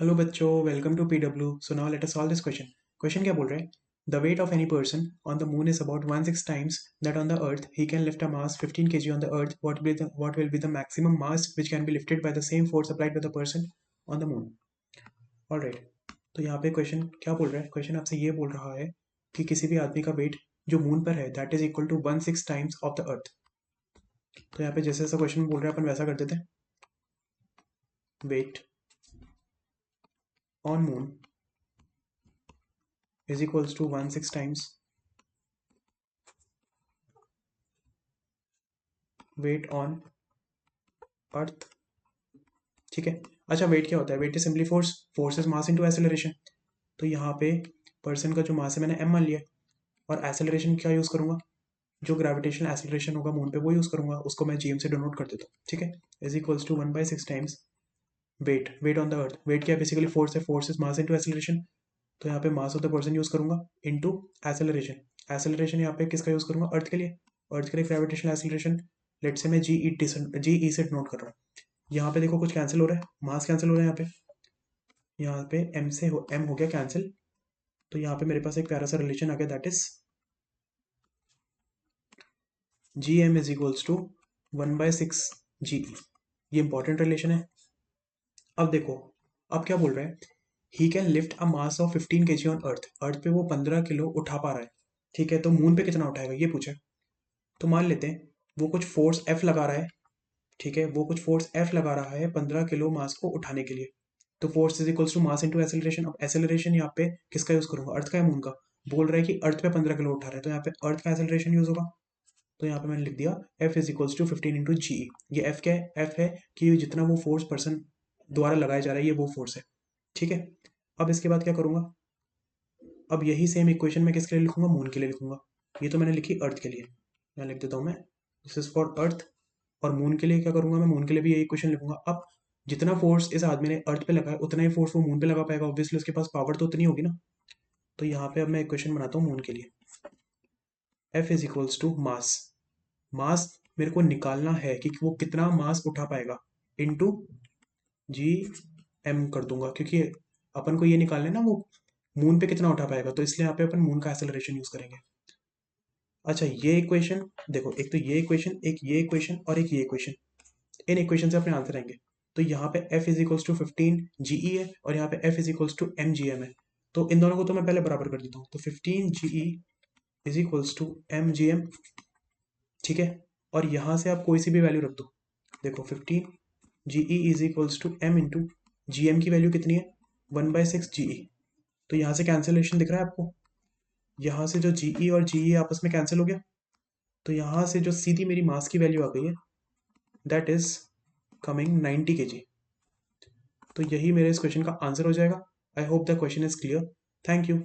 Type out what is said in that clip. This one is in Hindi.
हेलो बच्चों, welcome to PW. So now let us solve this question. Question क्या बोल रहा है? The weight of any person on the moon is about 1/6 times that on the earth. He can lift a mass 15 kg on the earth. What will be the maximum mass which can be lifted by the same force applied by the person on the moon. Alright, तो यहाँ पे क्वेश्चन क्या बोल रहा है? क्वेश्चन आपसे ये बोल रहा है कि किसी भी आदमी का वेट जो मून पर है that is equal to 1/6 times of the earth. तो यहाँ पे जैसे जैसा क्वेश्चन बोल रहा है अपन वैसा कर देते हैं। Weight on moon is equals to 1/6 times weight on earth। ठीक है। अच्छा, वेट क्या होता है? Weight is simply force. Force is mass into acceleration. तो यहाँ पे पर्सन का जो मास है मैंने एम मान लिया, और एक्सेलरेशन क्या यूज करूंगा? जो ग्रेविटेशनल एक्सेलरेशन होगा मून पे वो यूज करूंगा, उसको मैं जीएम से डिनोट कर देता हूँ। ठीक है। Is equals to 1/6 times weight on the earth. Weight क्या बेसिकली फोर्स है, force is mass into acceleration. तो यहाँ पे mass of the person use करूंगा इनटू एक्सेलरेशन। एक्सेलरेशन यहाँ पे किसका यूज करूंगा? अर्थ के लिए। अर्थ के लिए ग्रेविटेशनल एक्सेलरेशन लेट से मैं जी ई से नोट कर रहा हूँ। यहाँ पे देखो कुछ कैंसिल हो रहा है, मास कैंसिल हो रहा है यहाँ पे एम से एम हो गया कैंसिल। तो यहाँ पे मेरे पास एक प्यारा सा रिलेशन आ गया, that is g m is equals to 1/6 g e. ये इंपॉर्टेंट रिलेशन है। अब देखो, अब क्या बोल रहा है? He can lift a mass of 15 kg on earth. Earth पे वो 15 किलो उठा पा रहा है। ठीक है, तो मून पे कितना उठाएगा ये पूछा। तो मान लेते हैं वो कुछ फोर्स एफ लगा रहा है। ठीक है, वो कुछ फोर्स एफ लगा रहा है 15 किलो मास को उठाने के लिए। तो force is equals to mass into acceleration. अब एक्सेलरेशन यहाँ पे किसका यूज करूंगा? अर्थ का या मून का? बोल रहा है कि अर्थ पे 15 किलो उठा रहा है, तो यहाँ पे अर्थ का एक्सेलरेशन यूज होगा। तो यहाँ पे मैंने लिख दिया F is equals to 15 into g. ये एफ क्या है? एफ है कि जितना वो फोर्स पर्सन द्वारा लगाया जा रहा है ये वो फोर्स है। ठीक है। अब इसके बाद क्या करूंगा? अब यही सेम इक्वेशन मैं किसके लिए लिखूंगा? मून के लिए लिखूंगा। ये तो मैंने लिखी अर्थ के लिए, यहाँ लिख देता हूँ मैं, दिस इज फॉर अर्थ। और मून के लिए क्या करूंगा? मैं मून के लिए भी यही क्वेश्चन लिखूंगा। अब जितना फोर्स इस आदमी ने अर्थ पे लगाया उतना ही फोर्स वो मून पे लगा पाएगा, ऑब्वियसली उसके पास पावर तो उतनी होगी ना। तो यहाँ पे अब मैं इक्वेशन बनाता हूँ मून के लिए। F is equals to mass. Mass मेरे को निकालना है कि वो कितना मास उठा पाएगा, इनटू जी एम कर दूंगा, क्योंकि अपन को ये निकालना है ना वो मून पे कितना उठा पाएगा, तो इसलिए यहाँ पे अपन मून का एक्सेलरेशन यूज करेंगे। अच्छा, ये इक्वेशन देखो, एक तो ये इक्वेशन, एक ये इक्वेशन और एक ये इक्वेशन, इन इक्वेशन से अपने आंसर आएंगे। तो यहाँ पे f इज इक्वल्स टू 15 जीई है, और यहाँ पे f is equals to m g m है। तो इन दोनों को तो मैं पहले बराबर कर देता हूँ। तो 15 जीई is equals to m g m. ठीक है। और यहाँ से आप कोई सी भी वैल्यू रख दो। देखो 15 जीई is equals to m into g m की वैल्यू कितनी है? 1/6 जीई। तो यहाँ से कैंसिलेशन दिख रहा है आपको? यहाँ से जो जीई और जीई आपस में कैंसिल हो गया। तो यहाँ से जो सीधी मेरी मास की वैल्यू आ गई है दैट इज कमिंग 90 kg। तो यही मेरे इस क्वेश्चन का आंसर हो जाएगा। I hope the question is clear. Thank you.